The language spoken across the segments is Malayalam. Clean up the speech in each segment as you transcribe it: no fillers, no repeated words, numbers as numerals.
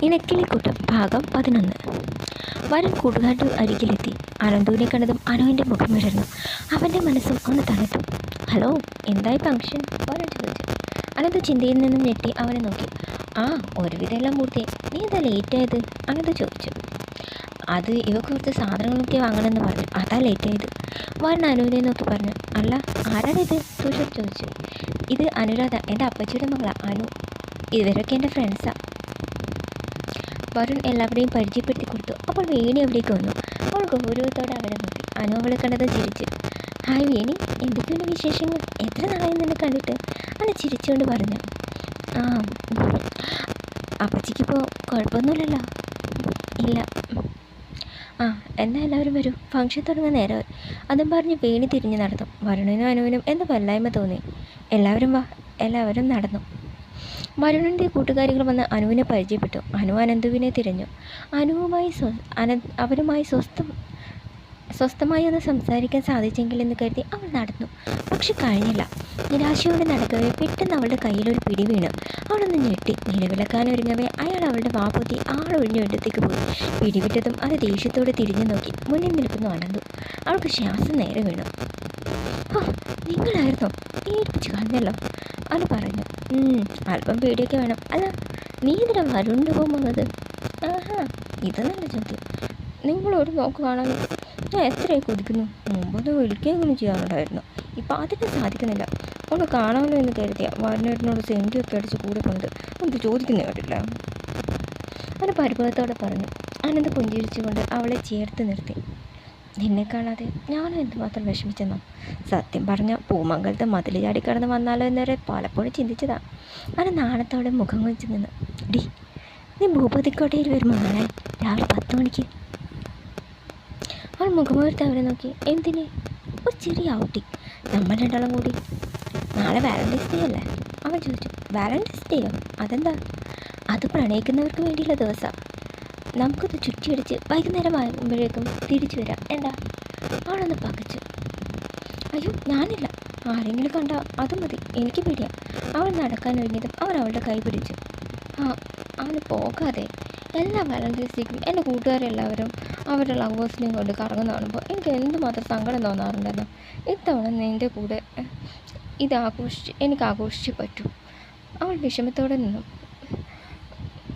ഇണക്കിളിക്കൂട്ടം ഭാഗം 11. വരൻ കൂട്ടുകാരുടെ അരികിലെത്തി. അനന്തുവിനെ കണ്ടതും അനുവിൻ്റെ മുഖം വിടർന്നു. അവൻ്റെ മനസ്സും ഒന്ന് തണുത്തു. ഹലോ, എന്തായി ഫംഗ്ഷൻ? വരൻ ചോദിച്ചു. അനന്ത് ചിന്തയിൽ നിന്നും ഞെട്ടി അവനെ നോക്കി. ഒരുവിധം എല്ലാം പൂർത്തിയായി. നീ എന്താ ലേറ്റായത്? അനന്ത് ചോദിച്ചു. അത് ഇവക്ക് കുറച്ച് സാധനങ്ങളൊക്കെ വാങ്ങണമെന്ന് പറഞ്ഞു, അതാ ലേറ്റായത്. വരൻ അനുവിനെ നോക്കി പറഞ്ഞു. അല്ല, ആരാണിത്? തുഷർ ചോദിച്ചു. ഇത് അനുരാധ, എൻ്റെ അപ്പച്ചിയുടെ മകളാണ് അനു. ഇവരൊക്കെ എൻ്റെ ഫ്രണ്ട്സാണ്. വരുൺ എല്ലാവരെയും പരിചയപ്പെടുത്തി കൊടുത്തു. അപ്പോൾ വേണി അവിടേക്ക് വന്നു. അവൾ ഗൗരവത്തോടെ അവരെ നോക്കി. അനു അവളെ കണ്ടത് ചിരിച്ചു. ഹായ് വേണി, എന്തൊക്കെയുണ്ട് വിശേഷങ്ങൾ? എത്ര നാളായി നിന്നെ കണ്ടിട്ട്? അവൾ ചിരിച്ചുകൊണ്ട് പറഞ്ഞു. അപ്പച്ചിക്കിപ്പോൾ കുഴപ്പമൊന്നുമില്ലല്ലോ? ഇല്ല. എന്നാൽ എല്ലാവരും വരൂ, ഫംഗ്ഷൻ തുടങ്ങാൻ നേരമായി. അതും പറഞ്ഞ് വേണി തിരിഞ്ഞു നടന്നു. വരുണിനും അനുവിനും എന്ത് വല്ലായ്മ തോന്നി. എല്ലാവരും നടന്നു. വരുണിൻ്റെ കൂട്ടുകാരികൾ വന്ന് അനുവിനെ പരിചയപ്പെട്ടു. അനു അനന്തുവിനെ തിരഞ്ഞു. അവരുമായി സ്വസ്ഥമായി ഒന്ന് സംസാരിക്കാൻ സാധിച്ചെങ്കിൽ എന്ന് കരുതി അവൾ നടന്നു. പക്ഷെ കഴിഞ്ഞില്ല. നിരാശയോടെ നടക്കവേ പെട്ടെന്ന് അവളുടെ കയ്യിലൊരു പിടി വീണു. അവളൊന്ന് ഞെട്ടി. നിലവിളക്കാൻ ഒരുങ്ങവേ അയാൾ അവളുടെ വാപ്പൊത്തി ആളൊഴിഞ്ഞ ഇടത്തേക്ക് പോയി. പിടിവിട്ടതും അത് ദേഷ്യത്തോടെ തിരിഞ്ഞു നോക്കി. മുന്നിൽ നിൽക്കുന്നു അനന്തു. അവൾക്ക് ശ്വാസം നേരെ വീണു. നിങ്ങളായിരുന്നോ? ഏൽപ്പിച്ച് കളഞ്ഞല്ലോ, അത് പറഞ്ഞു. അല്പം പേടിയൊക്കെ വേണം. അല്ല, നീ ഇതിനെ വരുണ്ട് പോകുന്നത്? ഇത് നല്ല ചോദ്യം. നിങ്ങളൊരു നോക്ക് കാണാൻ ഞാൻ എത്രയായി കൊതിക്കുന്നു. മുമ്പത് വിളിക്കുകയെങ്കിലും ചെയ്യാറുണ്ടായിരുന്നു. ഇപ്പം അതിന് സാധിക്കുന്നില്ല. ഒന്ന് കാണാമല്ലോ എന്ന് കരുതിയ വരുണേട്ടനോട് സെൻറ്റിയൊക്കെ അടിച്ച് കൂടെ കൊണ്ട് ഒന്ന് ചോദിക്കുന്ന കേട്ടില്ല. അവന് പരിഭവത്തോടെ പറഞ്ഞു. അനന്ത് പുഞ്ചിരിച്ചുകൊണ്ട് അവളെ ചേർത്ത് നിർത്തി. നിന്നെ കാണാതെ ഞാനും എന്തുമാത്രം വിഷമിച്ചെന്നോ? സത്യം പറഞ്ഞ പൂമംഗലത്തെ മതിൽ ചാടി കടന്ന് വന്നാലോ എന്നവരെ പലപ്പോഴും ചിന്തിച്ചതാ. അവന് നാണത്തോടെ മുഖം വെച്ച് നിന്ന്. ഡി, നീ ഭൂപതിക്കോട്ടയിൽ വരുമ്പോൾ കാണാൻ രാവിലെ 10 മണിക്ക്. അവൾ മുഖമോർത്ത് അവരെ നോക്കി. എന്തിന്? ഒരു ചെറിയ ഔട്ടിങ്, നമ്മൾ രണ്ടാളും കൂടി. നാളെ വാലൻറ്റൈൻസ് ഡേ അല്ലേ? അവൻ ചോദിച്ചു. വാലൻറ്റൈൻസ് ഡേയോ? അതെന്താ? അത് പ്രണയിക്കുന്നവർക്ക് വേണ്ടിയുള്ള ദിവസമാണ്. നമുക്കൊന്ന് ചുറ്റിയടിച്ച് വൈകുന്നേരം ആകുമ്പോഴേക്കും തിരിച്ചു വരാം. എന്താ? അവളൊന്ന് പകച്ചു. അയ്യോ, ഞാനില്ല. ആരെങ്കിലും കണ്ടാൽ അത് മതി, എനിക്ക് പേടിയാ. അവൾ നടക്കാൻ ഒരുങ്ങിയതും അവൻ അവളുടെ കൈ പിടിച്ചു. അവന് പോകാതെ. എല്ലാ വാലൻറ്റൈൻസ് ഡേക്കും എൻ്റെ കൂട്ടുകാരെല്ലാവരും അവരുടെ ലവേഴ്സിനെയും കൊണ്ട് കറങ്ങുന്ന കാണുമ്പോൾ എനിക്ക് എന്തുമാത്രം സങ്കടം തോന്നാറുണ്ടെന്നോ. ഇത്തവണ നിൻ്റെ കൂടെ എനിക്ക് ആഘോഷിച്ച് പറ്റൂ. അവൾ വിഷമത്തോടെ നിന്നു.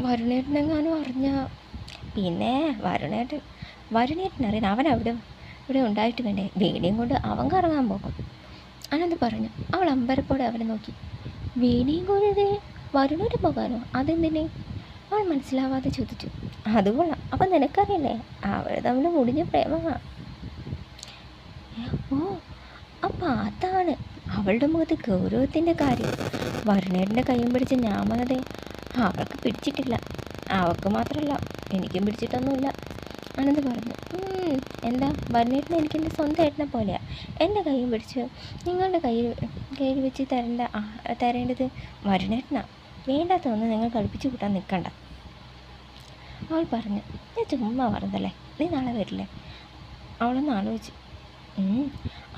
വരുണേട്ടനെങ്ങാനും അറിഞ്ഞാൽ? പിന്നെ വരുണേട്ടനറിയാൻ അവൻ ഇവിടെ ഉണ്ടായിട്ട് വേണ്ടേ? വേണിയും കൊണ്ട് അവൻ കറങ്ങാൻ പോകും, അനന്ത് പറഞ്ഞു. അവൾ അമ്പരപ്പോടെ അവനെ നോക്കി. വേണിയും കൊണ്ട് വരുണേട്ട് പോകാനോ? അതെന്തിനെ? അവൾ മനസ്സിലാവാതെ ചോദിച്ചു. അതുകൊള്ളാം. അപ്പം നിനക്കറിയില്ലേ, അവർ തമ്മിൽ മുടിഞ്ഞ പ്രേമമാണ്. അപ്പം അതാണ് അവളുടെ മുഖത്ത് ഗൗരവത്തിൻ്റെ കാര്യം. വരുണേട്ടൻ്റെ കൈയും പിടിച്ച് ഞാൻ വന്നതേ അവൾക്ക് പിടിച്ചിട്ടില്ല. അവൾക്ക് മാത്രമല്ല, എനിക്കും പിടിച്ചിട്ടൊന്നുമില്ല, അനന്ത് പറഞ്ഞു. എന്താ? വരുണേട്ടൻ എനിക്കെൻ്റെ സ്വന്തം ഏട്ടനെ പോലെയാണ്. എൻ്റെ കൈയും പിടിച്ച് നിങ്ങളുടെ കയ്യിൽ വെച്ച് തരേണ്ടത് വരുണേട്ടനാണ്. വേണ്ടാത്തൊന്നും നിങ്ങൾ കളിപ്പിച്ച് കൂട്ടാൻ നിൽക്കണ്ട, അവൾ പറഞ്ഞു. ഞാൻ ചുമ്മാ പറഞ്ഞതല്ലേ, നീ നാളെ വരില്ലേ? അവളൊന്ന് ആലോചിച്ചു.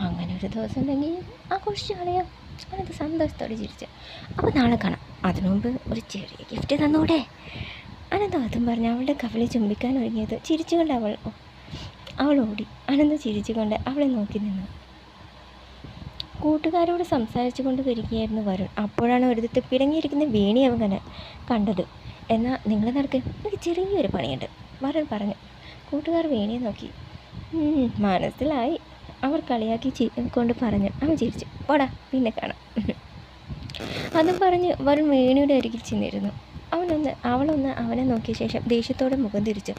അങ്ങനെ ഒരു ദിവസം ഉണ്ടെങ്കിൽ ആഘോഷിച്ച് കളയാം, അനന്ത് സന്തോഷത്തോടെ ചിരിച്ചു. അപ്പോൾ നാളെ കാണാം. അതിനു മുമ്പ് ഒരു ചെറിയ ഗിഫ്റ്റ് തന്നൂടെ? അനന്ത് അതും പറഞ്ഞ് അവളുടെ കവിളിൽ ചുംബിക്കാൻ ഒരുങ്ങിയത് ചിരിച്ചുകൊണ്ട് അവൾ ഓടി. അനന്ത് ചിരിച്ചുകൊണ്ട് അവളെ നോക്കി നിന്നു. കൂട്ടുകാരോട് സംസാരിച്ചു കൊണ്ട് വരികയായിരുന്നു വരുൺ. അപ്പോഴാണ് ഒരിടത്ത് പിടങ്ങിയിരിക്കുന്ന വേണി അവൻ കണ്ടത്. എന്നാൽ നിങ്ങൾ നടക്ക്, എനിക്ക് ചെറിയൊരു പണിയുണ്ട്, വരുൺ പറഞ്ഞു. കൂട്ടുകാർ വേണിയെ നോക്കി. മനസ്സിലായി, അവർ കളിയാക്കി കൊണ്ട് പറഞ്ഞു. അവൻ ചിരിച്ചു. പോടാ, പിന്നെ കാണാം. അതും പറഞ്ഞ് വരുൺ വേണിയുടെ അരികിൽ ചെന്നിരുന്നു. അവളൊന്ന് അവനെ നോക്കിയ ശേഷം ദേഷ്യത്തോടെ മുഖം തിരിച്ചു.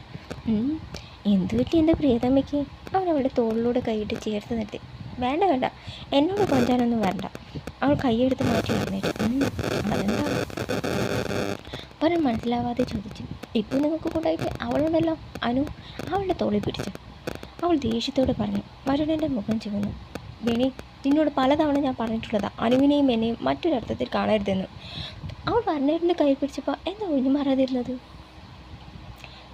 എന്തു പറ്റി എൻ്റെ പ്രിയതമ്മയ്ക്ക്? അവൻ അവളുടെ തോളിലൂടെ കൈയിട്ട് ചേർത്ത് നിർത്തി. വേണ്ട, എന്നോട് കൊഞ്ചാനൊന്നും വരണ്ട. അവൾ കൈയെടുത്ത് മാറ്റി എഴുന്നേറ്റു. അതെന്താ? വരുൺ മനസ്സിലാവാതെ ചോദിച്ചു. ഇപ്പോൾ നിങ്ങൾക്ക് കൂട്ടായിട്ട് അവളുണ്ടല്ലോ, അനു. അവളുടെ തോളിൽ പിടിച്ചു. അവൾ ദേഷ്യത്തോടെ പറഞ്ഞു. വരുണിൻ്റെ മുഖം ചുവന്നു. വേണി, നിന്നോട് പലതവണ ഞാൻ പറഞ്ഞിട്ടുള്ളതാണ്, അനുവിനെയും എന്നെയും മറ്റൊരർത്ഥത്തിൽ കാണരുതെന്ന്. അവൾ വരുണേട്ടൻ്റെ കൈ പിടിച്ചപ്പോൾ എന്താ ഒഴിഞ്ഞു മാറാതിരുന്നത്?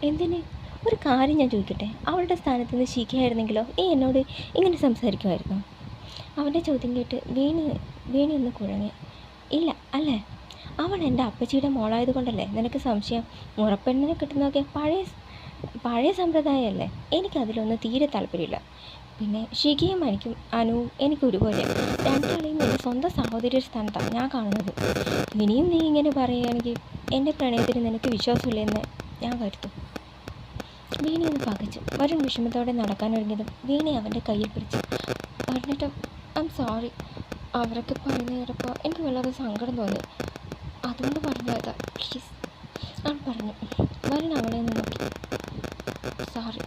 എന്തിന്? ഒരു കാര്യം ഞാൻ ചോദിക്കട്ടെ, അവളുടെ സ്ഥാനത്ത് നിന്ന് ശിഖയായിരുന്നെങ്കിലോ നീ എന്നോട് ഇങ്ങനെ സംസാരിക്കുമായിരുന്നു? അവൻ്റെ ചോദ്യം കേട്ട് വേണി ഒന്ന് കുഴങ്ങി. ഇല്ല അല്ലേ? അവൾ എൻ്റെ അപ്പച്ചിയുടെ മോളായത് കൊണ്ടല്ലേ നിനക്ക് സംശയം? മുറപ്പെണ്ണിനെ കിട്ടുന്നതൊക്കെ പഴയ സമ്പ്രദായമല്ലേ. എനിക്കതിലൊന്നും തീരെ താല്പര്യമില്ല. പിന്നെ ഷിഖയും എനിക്കും അനുവും എനിക്കൊരുപോലെ. രണ്ടാളെയും എൻ്റെ സ്വന്തം സഹോദരിയുടെ സ്ഥാനത്താണ് ഞാൻ കാണുന്നത്. ഇനിയും നീ ഇങ്ങനെ പറയുകയാണെങ്കിൽ എൻ്റെ പ്രണയത്തിന് നിനക്ക് വിശ്വാസമില്ലെന്ന് ഞാൻ കരുതും. വീണി ഒന്ന് പകച്ചു. വരുൺ വിഷമത്തോടെ നടക്കാനൊരുങ്ങിയതും വീണി അവൻ്റെ കയ്യിൽ പിടിച്ചു. പറഞ്ഞിട്ടും ഐ എം സോറി. അവരൊക്കെ പറഞ്ഞു കേട്ടപ്പോൾ എനിക്ക് വല്ലാതെ സങ്കടം തോന്നി. അതുകൊണ്ട് പറഞ്ഞതാ, പ്ലീസ്. അവൾ പറഞ്ഞു. വരുൺ അവളെ ഒന്ന് നോക്കി. സോറി,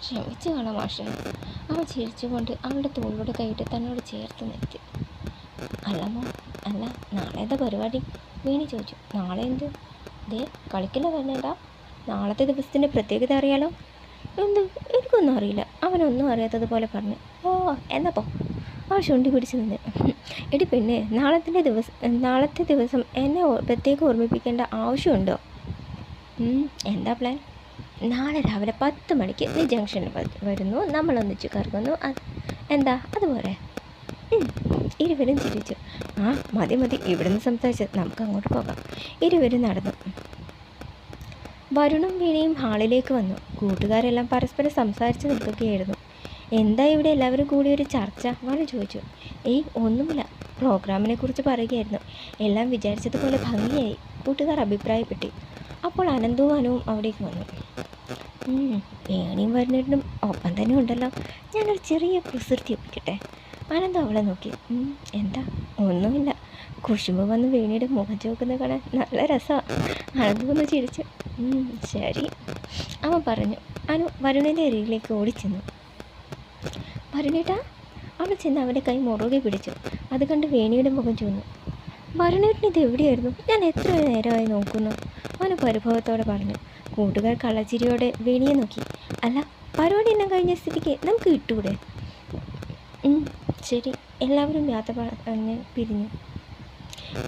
ക്ഷമിച്ചു കാണാം മാഷേ. അവൾ ചിരിച്ചുകൊണ്ട് അവളുടെ തോളിലൂടെ കൈയിട്ട് തന്നോട് ചേർത്ത് നിർത്തി. അല്ലമ്മോ, അല്ല നാളെ എന്താ പരിപാടി? വീണി ചോദിച്ചു. നാളെ എന്ത്? ദേ കളിക്കില്ല പറഞ്ഞേട്ടാ. നാളത്തെ ദിവസത്തിൻ്റെ പ്രത്യേകത അറിയാലോ? എന്ത്? എനിക്കൊന്നും അറിയില്ല. അവനൊന്നും അറിയാത്തതുപോലെ പറഞ്ഞു. ഓ എന്നപ്പോ? അവൾ ചുണ്ടി പിടിച്ച് നിന്ന്. എടി പെണ്ണെ, നാളത്തെ ദിവസം എന്നെ പ്രത്യേകം ഓർമ്മിപ്പിക്കേണ്ട ആവശ്യമുണ്ടോ? എന്താ പ്ലാൻ? നാളെ രാവിലെ 10 മണിക്ക് നീ ജംഗ്ഷനിൽ വരുന്നു, നമ്മളൊന്നിച്ച് കറങ്ങുന്നു. എന്താ അതുപോലെ? ഇരുവരും ചിരിച്ചു. ആ മതി മതി, ഇവിടുന്ന് സംസാരിച്ച് നമുക്ക് അങ്ങോട്ട് പോകാം. ഇരുവരും നടന്നു. വരുണും വീണയും ഹാളിലേക്ക് വന്നു. കൂട്ടുകാരെല്ലാം പരസ്പരം സംസാരിച്ച് നിൽക്കുകയായിരുന്നു. എന്താ ഇവിടെ എല്ലാവരും കൂടി ഒരു ചർച്ച? വരുൺ ചോദിച്ചു. ഒന്നുമില്ല, പ്രോഗ്രാമിനെ കുറിച്ച് പറയുകയായിരുന്നു. എല്ലാം വിചാരിച്ചതുപോലെ ഭംഗിയായി, കൂട്ടുകാർ അഭിപ്രായപ്പെട്ടു. അപ്പോൾ അനന്തവും അനുവും അവിടേക്ക് വന്നു. വേണിയും വരുന്നിട്ടും ഒപ്പം തന്നെ ഉണ്ടല്ലോ. ഞാനൊരു ചെറിയ കുസൃതി ഒപ്പിക്കട്ടെ? അനന്ത അവളെ നോക്കി. എന്താ? ഒന്നുമില്ല. കുശുമ്പ് വന്ന് വേണിയുടെ മുഖം ചോക്കുന്നത് കാണാൻ നല്ല രസമാണ്. അനന്ത ഒന്ന് ചിരിച്ചു. ശരി, അവൻ പറഞ്ഞു. അനു വരുണിൻ്റെ അരികിലേക്ക് ഓടിച്ചെന്നു. വരുണേട്ടാ. അവൾ ചെന്ന് അവൻ്റെ കൈ മുറുകെ പിടിച്ചു. അത് കണ്ട് വേണിയുടെ മുഖം ചുവന്നു. വരുണേട്ടൻ ഇത് എവിടെയായിരുന്നു? ഞാൻ എത്ര നേരമായി നോക്കുന്നു, അവന് പരിഭവത്തോടെ പറഞ്ഞു. കൂട്ടുകാർ കള്ളച്ചിരിയോടെ വേണിയെ നോക്കി. അല്ല, പരിപാടി എല്ലാം കഴിഞ്ഞ സ്ഥിതിക്ക് നമുക്ക് ഇട്ടൂടെ? ശരി. എല്ലാവരും യാത്ര പറഞ്ഞ് പിരിഞ്ഞു.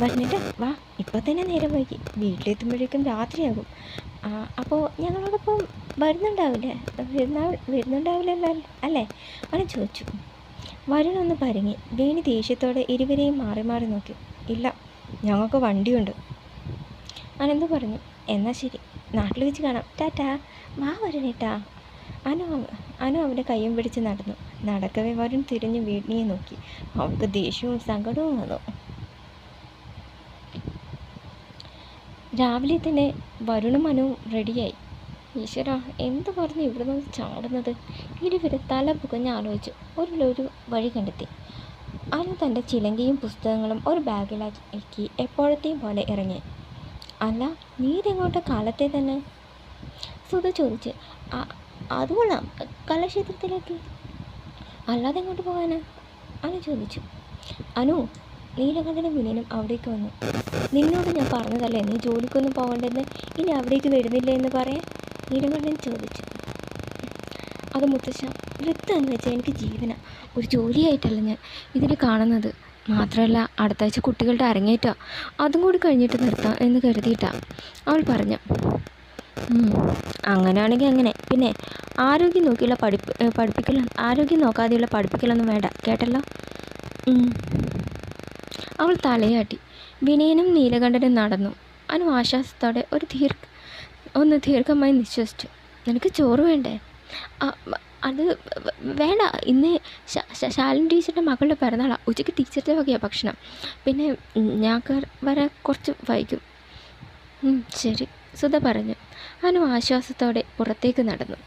വരുണേട്ടാ വാ, ഇപ്പോൾ തന്നെ നേരം വൈകി. വീട്ടിലെത്തുമ്പോഴേക്കും രാത്രിയാകും. അപ്പോൾ ഞങ്ങളോടൊപ്പം വരുന്നുണ്ടാവില്ല അല്ലേ? അവൻ ചോദിച്ചു. വരുണൊന്ന് പരുങ്ങി. വേണി ദേഷ്യത്തോടെ ഇരുവരെയും മാറി മാറി നോക്കി. ഇല്ല, ഞങ്ങൾക്ക് വണ്ടിയുണ്ട്, അനന്ത് പറഞ്ഞു. എന്നാൽ ശരി, നാട്ടിൽ വെച്ച് കാണാം. ടാറ്റാ. വാ വരുണേട്ടാ. അനു അവൻ്റെ കയ്യും പിടിച്ച് നടന്നു. നടക്കവേ വരുൺ തിരിഞ്ഞ് വീണിയെ നോക്കി. അവൾക്ക് ദേഷ്യവും സങ്കടവും വന്നു. രാവിലെ തന്നെ വരുണും അനുവും റെഡിയായി. ഈശ്വര, എന്ത് പറഞ്ഞ് ഇവിടെ നിന്ന് ചാടുന്നത്? ഇരുവരും തല പുകഞ്ഞ് ആലോചിച്ചു. ഒരു വഴി കണ്ടെത്തി. അനു തൻ്റെ ചിലങ്കയും പുസ്തകങ്ങളും ഒരു ബാഗിലാക്കി എപ്പോഴത്തെയും പോലെ ഇറങ്ങി. അല്ല, നീ ഇതെങ്ങോട്ട് കാലത്തെ തന്നെ? സുധ ചോദിച്ച്. അത് കൊള്ളാം, കലാക്ഷേത്രത്തിലേക്ക്. അല്ലാതെ എങ്ങോട്ട് പോകാനാ? അനു ചോദിച്ചു. അനു, നീലകണ്ഠനും വിനയനും അവിടേക്ക് വന്നു. നിന്നോട് ഞാൻ പറഞ്ഞതല്ലേ നീ ജോലിക്കൊന്നും പോകണ്ടെന്ന്, ഇനി അവിടേക്ക് വരുന്നില്ല എന്ന് പറയാൻ? നീലകണ്ഠൻ ചോദിച്ചു. അത് മുത്തശ്ശ, വൃത്തം എന്ന് വെച്ചാൽ എനിക്ക് ജീവന. ഒരു ജോലിയായിട്ടല്ല ഞാൻ ഇതിൽ കാണുന്നത്. മാത്രമല്ല, അടുത്ത ആഴ്ച കുട്ടികളുടെ അരങ്ങേറ്റാ, അതും കൂടി കഴിഞ്ഞിട്ട് നിർത്താം എന്ന് കരുതിയിട്ടാ, അവൾ പറഞ്ഞു. അങ്ങനെയാണെങ്കിൽ അങ്ങനെ. പിന്നെ ആരോഗ്യം നോക്കാതെയുള്ള പഠിപ്പിക്കലൊന്നും വേണ്ട കേട്ടല്ലോ. അവൾ തലയാട്ടി. വിനയനും നീലകണ്ഠനും നടന്നു. അനു ആശ്വാസത്തോടെ ഒന്ന് ദീർഘമായി നിശ്വസിച്ചു. നിനക്ക് ചോറ് വേണ്ടേ? അത് വേണ്ട, ഇന്ന് ശാലിനി ടീച്ചറുടെ മകളുടെ പിറന്നാളാണ്. ഉച്ചയ്ക്ക് ടീച്ചറുടെ വകയാണ് ഭക്ഷണം. പിന്നെ ഞാൻ വരെ കുറച്ച് വൈകും. ശരി, സുധ പറഞ്ഞു. അനു ആശ്വാസത്തോടെ പുറത്തേക്ക് നടന്നു.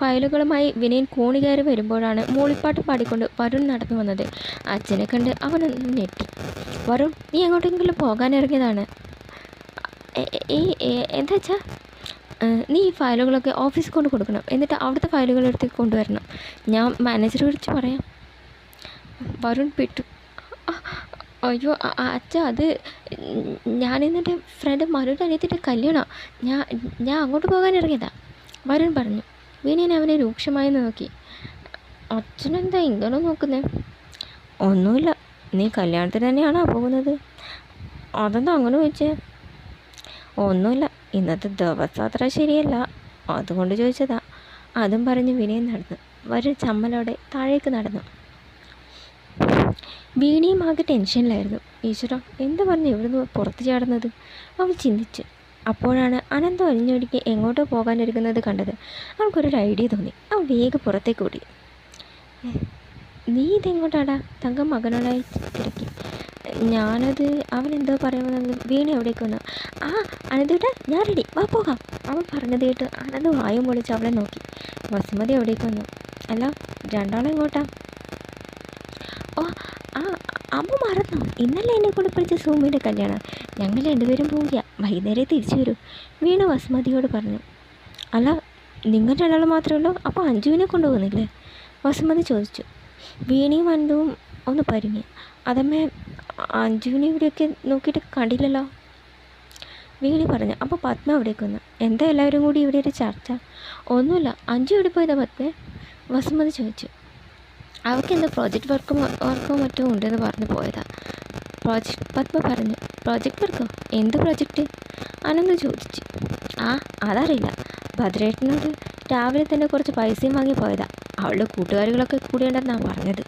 ഫയലുകളുമായി വിനയൻ കോണി കയറി വരുമ്പോഴാണ് മൂളിപ്പാട്ട് പാടിക്കൊണ്ട് വരുൺ നടന്നു വന്നത്. അച്ഛനെ കണ്ട് അവനൊന്ന് ഞെട്ടി. വരുൺ, നീ എങ്ങോട്ടെങ്കിലും പോകാനിറങ്ങിയതാണ്? എന്താ വെച്ചാൽ? നീ ഈ ഫയലുകളൊക്കെ ഓഫീസിൽ കൊണ്ട് കൊടുക്കണം. എന്നിട്ട് അവിടുത്തെ ഫയലുകൾ എടുത്ത് കൊണ്ടുവരണം. ഞാൻ മാനേജറെ വിളിച്ച് പറയാം. വരുൺ പെട്ടു. അയ്യോ അച്ഛ, അത് ഞാനിന്നെൻ്റെ ഫ്രണ്ട് മനുവിൻ്റെ അനിയത്തിൻ്റെ കല്യാണം. ഞാൻ അങ്ങോട്ട് പോകാനിറങ്ങിയതാ, വരുൺ പറഞ്ഞു. വിനയൻ അവനെ രൂക്ഷമായി നോക്കി. അച്ഛനെന്താ ഇങ്ങനെ നോക്കുന്നേ? ഒന്നുമില്ല, നീ കല്യാണത്തിന് തന്നെയാണോ പോകുന്നത്? അതെന്താ അങ്ങനെ ചോദിച്ചേ? ഒന്നുമില്ല, ഇന്നത്തെ ദിവസം അത്ര ശരിയല്ല, അതുകൊണ്ട് ചോദിച്ചതാ. അതും പറഞ്ഞ് വിനയൻ നടന്നു. വരുൺ ചമ്മലോടെ താഴേക്ക് നടന്നു. വീണിയും ആകെ ടെൻഷനിലായിരുന്നു. ഈശ്വര, എന്ത് പറഞ്ഞ് എവിടുന്ന് പുറത്ത് ചാടുന്നത് അവൾ ചിന്തിച്ച്. അപ്പോഴാണ് അനന്തം അരിഞ്ഞൊടിക്ക് എങ്ങോട്ടോ പോകാനിരിക്കുന്നത് കണ്ടത്. അവൾക്കൊരു ഐഡിയ തോന്നി. അവൾ വേഗം പുറത്തേക്ക് ഓടി. നീ ഇതെങ്ങോട്ടാടാ? തങ്കം മകനോടായി തിരക്കി. ഞാനത് അവനെന്തോ പറയുമെന്നത്. വീണ എവിടേക്ക് വന്നു. ആ അനന്തേട്ടാ, ഞാൻ റെഡി, വാ പോകാം. അവൾ പറഞ്ഞത് കേട്ട് അനന്ത് വായും പൊളിച്ച് അവളെ നോക്കി. വസുമതി എവിടേക്ക് വന്നു. അല്ല, രണ്ടാളും എങ്ങോട്ടാ? ഓ ആ അമ്മ മറന്നോ? ഇന്നലെ എന്നെ കൊണ്ട് പഠിച്ച സൂമിയുടെ കല്യാണം. ഞങ്ങൾ രണ്ടുപേരും പോവുക, വൈകുന്നേരം തിരിച്ചു വരൂ, വീണ വസുമതിയോട് പറഞ്ഞു. അല്ല, നിങ്ങൾ രണ്ടാളും മാത്രമേ ഉള്ളൂ, അപ്പോൾ അഞ്ജുവിനെ കൊണ്ടുപോകുന്നില്ലേ? വസുമതി ചോദിച്ചു. വീണയും അനന്തവും ഒന്ന് പരുങ്ങി. അതമ്മേ, അഞ്ജുവിനെ ഇവിടെയൊക്കെ നോക്കിയിട്ട് കണ്ടില്ലല്ലോ, വീണി പറഞ്ഞു. അപ്പോൾ പത്മ അവിടേക്ക് വന്നു. എന്താ എല്ലാവരും കൂടി ഇവിടെ ഒരു ചർച്ച? ഒന്നുമില്ല. അഞ്ജു എവിടെ പോയതാ പത്മേ? വസുമതി ചോദിച്ചു. അവൾക്ക് എന്തോ പ്രോജക്റ്റ് വർക്കോ മറ്റോ ഉണ്ടെന്ന് പറഞ്ഞു പോയതാ, പത്മ പറഞ്ഞു. പ്രോജക്റ്റ് വർക്കോ? എന്ത് പ്രോജക്റ്റ്? അനന്ത് ചോദിച്ചു. ആ അതറിയില്ല, ഭദ്രേട്ടനോട് രാവിലെ തന്നെ കുറച്ച് പൈസയും വാങ്ങി പോയതാ. അവളുടെ കൂട്ടുകാരികളൊക്കെ കൂടിയുണ്ടെന്നാണ് പറഞ്ഞത്,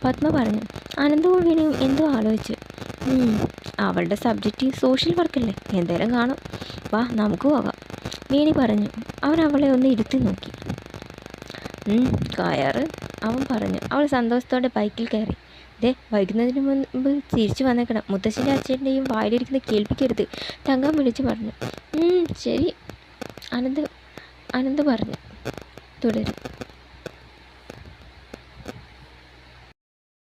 പത്മ പറഞ്ഞു. അനന്തവും വീണയും എന്തോ ആലോചിച്ചു. അവളുടെ സബ്ജക്റ്റ് സോഷ്യൽ വർക്കല്ലേ, എന്തേലും കാണും, വാ നമുക്ക് പോകാം, വീണി പറഞ്ഞു. അവൻ അവളെ ഒന്ന് ഇരുത്തി നോക്കി. കയറ്, അവൻ പറഞ്ഞു. അവൾ സന്തോഷത്തോടെ ബൈക്കിൽ കയറി. വൈകുന്നതിന് മുമ്പ് തിരിച്ചു വന്നേക്കണം, മുത്തശ്ശൻ്റെ അച്ഛൻ്റെയും വായിലിരിക്കുന്നത് കേൾപ്പിക്കരുത്, തങ്കം വിളിച്ചു പറഞ്ഞു. ശരി, അനന്ത് പറഞ്ഞു. തുടരും.